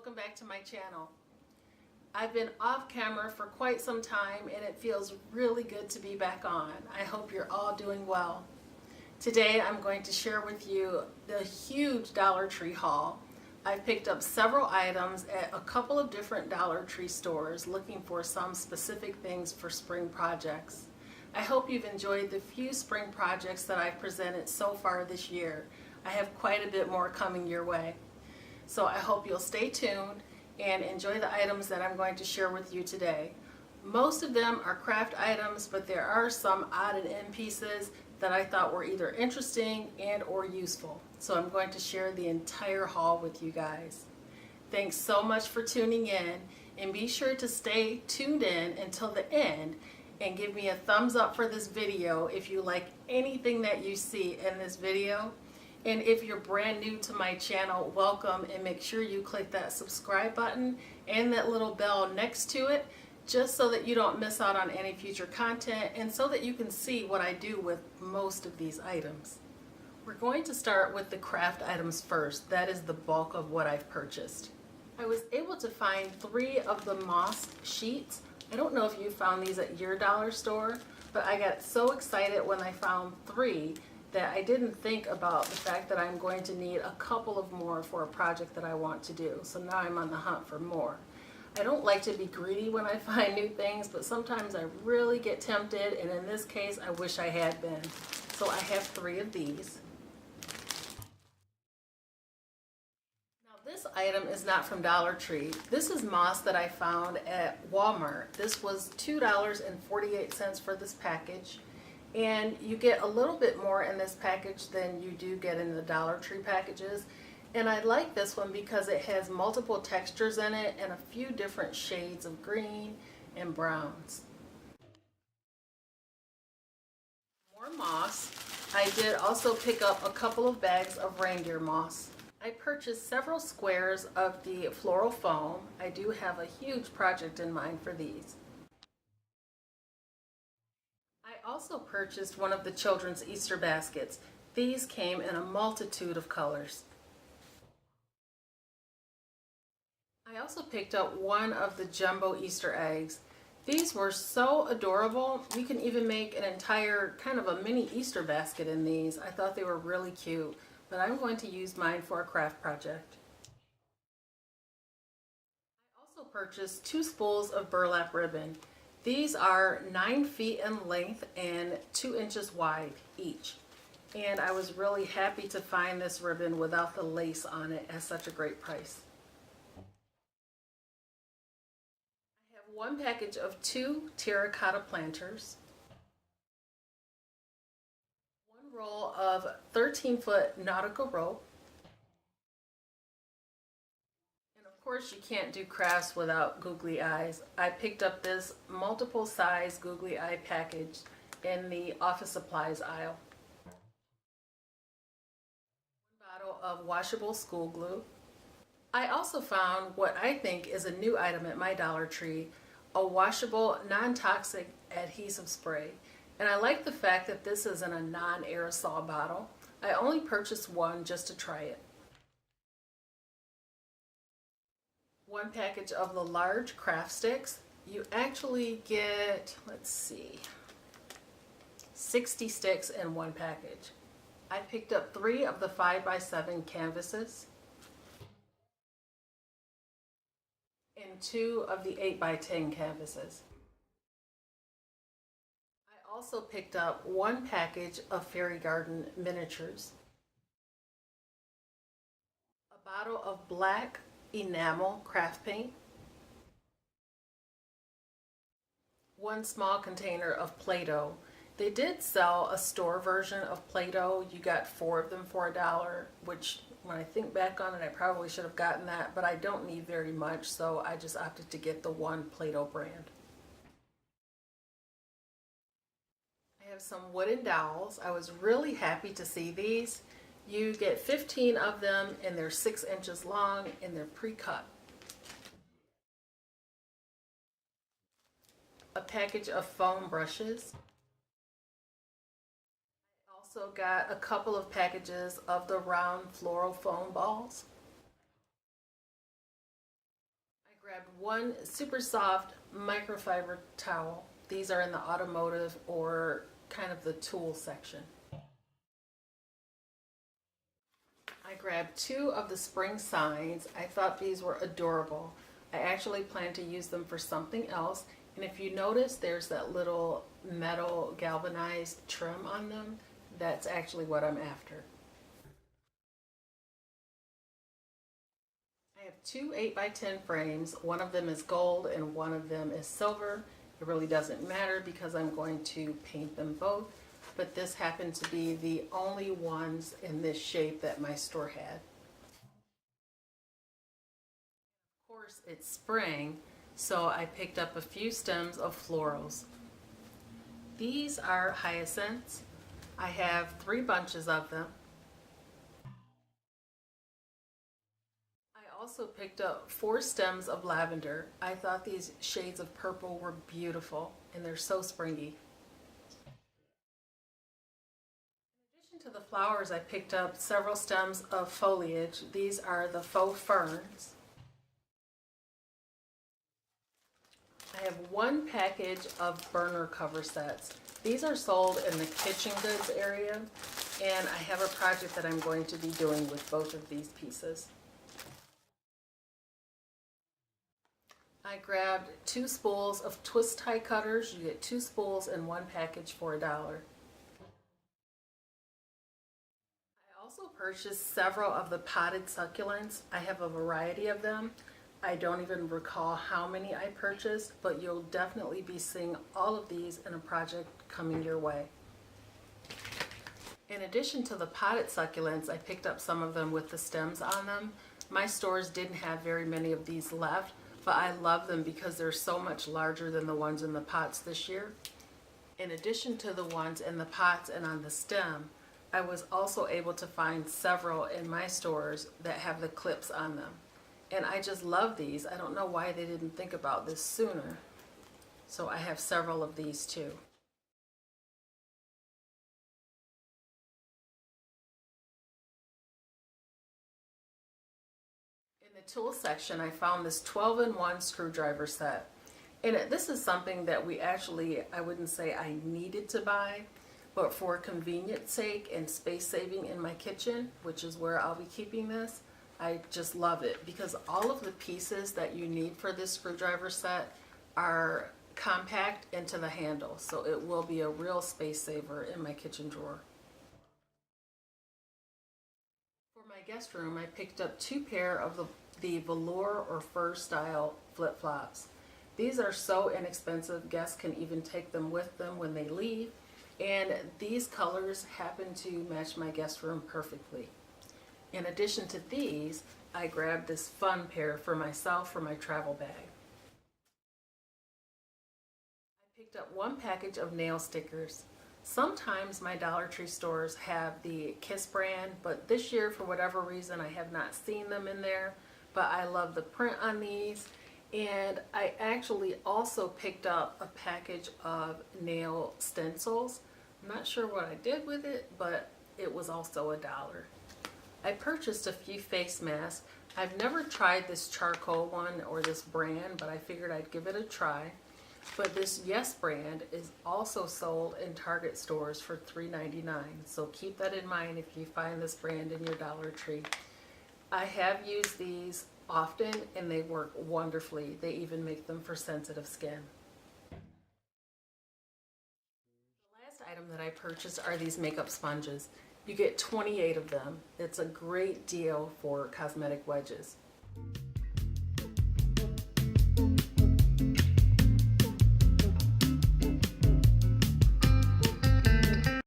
welcome back to my channel. I've been off camera for quite some time and it feels really good to be back on. I hope you're all doing well. Today I'm going to share with you the huge Dollar Tree haul. I've picked up several items at a couple of different Dollar Tree stores looking for some specific things for spring projects. I hope you've enjoyed the few spring projects that I've presented so far this year. I have quite a bit more coming your way. So I hope you'll stay tuned and enjoy the items that I'm going to share with you today. Most of them are craft items, but there are some odd and end pieces that I thought were either interesting and or useful. So I'm going to share the entire haul with you guys. Thanks so much for tuning in, and be sure to stay tuned in until the end and give me a thumbs up for this video if you like anything that you see in this video. And if you're brand new to my channel, welcome, and make sure you click that subscribe button and that little bell next to it, just so that you don't miss out on any future content and so that you can see what I do with most of these items. We're going to start with the craft items first. That is the bulk of what I've purchased. I was able to find 3 of the moss sheets. I don't know if you found these at your dollar store, but I got so excited when I found 3 that I didn't think about the fact that I'm going to need a couple of more for a project that I want to do. So now I'm on the hunt for more. I don't like to be greedy when I find new things, but sometimes I really get tempted, and in this case I wish I had been. So I have 3 of these. Now this item is not from Dollar Tree. This is moss that I found at Walmart. This was $2.48 for this package. And you get a little bit more in this package than you do get in the Dollar Tree packages. And I like this one because it has multiple textures in it and a few different shades of green and browns. More moss. I did also pick up a couple of bags of reindeer moss. I purchased several squares of the floral foam. I do have a huge project in mind for these. I also purchased one of the children's Easter baskets. These came in a multitude of colors. I also picked up one of the jumbo Easter eggs. These were so adorable. You can even make an entire kind of a mini Easter basket in these. I thought they were really cute, but I'm going to use mine for a craft project. I also purchased 2 spools of burlap ribbon. These are 9 feet in length and 2 inches wide each. And I was really happy to find this ribbon without the lace on it at such a great price. I have 1 package of 2 terracotta planters, 1 roll of 13-foot nautical rope. Of course, you can't do crafts without googly eyes. I picked up this multiple size googly eye package in the office supplies aisle. 1 bottle of washable school glue. I also found what I think is a new item at my Dollar Tree, a washable non-toxic adhesive spray. And I like the fact that this is in a non-aerosol bottle. I only purchased 1 just to try it. 1 package of the large craft sticks. You actually get, let's see, 60 sticks in 1 package. I picked up 3 of the 5x7 canvases and 2 of the 8x10 canvases. I also picked up 1 package of fairy garden miniatures, a bottle of black enamel craft paint, 1 small container of Play-Doh. They did sell a store version of Play-Doh. You got 4 of them for $1, which when I think back on it, I probably should have gotten that, but I don't need very much, so I just opted to get the 1 Play-Doh brand. I have some wooden dowels. I was really happy to see these. You get 15 of them and they're 6 inches long and they're pre-cut. A package of foam brushes. I also got a couple of packages of the round floral foam balls. grabbed one super soft microfiber towel. These are in the automotive or kind of the tool section. I grabbed two of the spring signs. I thought these were adorable. I actually plan to use them for something else. And if you notice, there's that little metal galvanized trim on them. That's actually what I'm after. I have two 8x10 frames. One of them is gold and one of them is silver. It really doesn't matter because I'm going to paint them both. But this happened to be the only ones in this shape that my store had. Of course, it's spring, so I picked up a few stems of florals. These are hyacinths. I have 3 bunches of them. I also picked up 4 stems of lavender. I thought these shades of purple were beautiful and they're so springy. To the flowers, I picked up several stems of foliage. These are the faux ferns. I have 1 package of burner cover sets. These are sold in the kitchen goods area, and I have a project that I'm going to be doing with both of these pieces. I grabbed 2 spools of twist tie cutters. You get 2 spools in 1 package for $1. I also purchased several of the potted succulents. I have a variety of them. I don't even recall how many I purchased, but you'll definitely be seeing all of these in a project coming your way. In addition to the potted succulents, I picked up some of them with the stems on them. My stores didn't have very many of these left, but I love them because they're so much larger than the ones in the pots this year. In addition to the ones in the pots and on the stem, I was also able to find several in my stores that have the clips on them. And I just love these. I don't know why they didn't think about this sooner. So I have several of these too. In the tool section, I found this 12-in-1 screwdriver set. And this is something that we actually, I wouldn't say I needed to buy, but for convenience sake and space saving in my kitchen, which is where I'll be keeping this, I just love it because all of the pieces that you need for this screwdriver set are compact into the handle, so it will be a real space saver in my kitchen drawer. For my guest room, I picked up 2 pair of the velour or fur style flip-flops. These are so inexpensive, guests can even take them with them when they leave, and these colors happen to match my guest room perfectly. In addition to these, I grabbed this fun pair for myself for my travel bag. I picked up 1 package of nail stickers. Sometimes my Dollar Tree stores have the Kiss brand, but this year for whatever reason I have not seen them in there, but I love the print on these. And I actually also picked up a package of nail stencils. I'm not sure what I did with it, but it was also $1. I purchased a few face masks. I've never tried this charcoal one or this brand, but I figured I'd give it a try. But this Yes brand is also sold in Target stores for $3.99. So keep that in mind if you find this brand in your Dollar Tree. I have used these often and they work wonderfully. They even make them for sensitive skin. The last item that I purchased are these makeup sponges. You get 28 of them. It's a great deal for cosmetic wedges.